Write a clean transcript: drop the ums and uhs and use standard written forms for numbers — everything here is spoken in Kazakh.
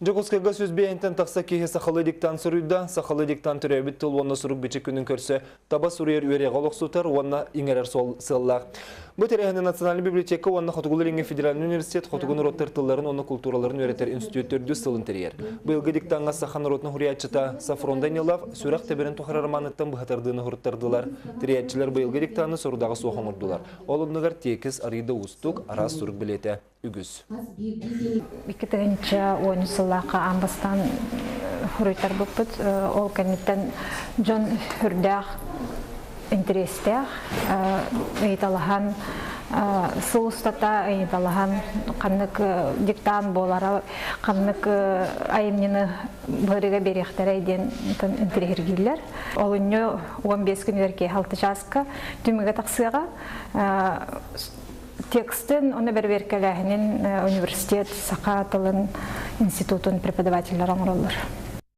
Жокускайга сөз бейінтен тақса кейе сақалы диктан сұрыйда, сақалы диктан түрәбіт тұл онына сұрық бечі күнін көрсе, таба сұрыйыр өре ғалық сұтар, онына иңерер сол сыллақ. Бұл тәрәхіні Национальный библиотека онына Хотугулы Ренге Федеральный университет, Хотугун роттар тылларын, оны культураларын өретер институттөрді сылын терер. Бұйылғы диктанға сахан ротны хұриятчыта Сафрон Данилов сүрақ тәбірін тұқарараманыттан бұхатардығыны хұрыттардылар. Тіриятчылар бұйылғы диктаны сұрдағы соғын ұрдылар. Олымнығар текіз арыйды ұстық, арас сұрық білеті үгіз. 2010 сыллаққа амбастан хұрыйтар бұппыт, ол кәметтен жон хүрдәқ интерестәқ, ұйталыған сұлыстата, ұйталыған қаннық диктан болара, қаннық айымнені бұрыға беректері айден интерегергейлер. Ол үнне 15 күн өрке 6 жасқа түмігі тақсыға текстін, оны бір беркеләхінен университет, сақа тылын институтын преподавательлер оңырылыр.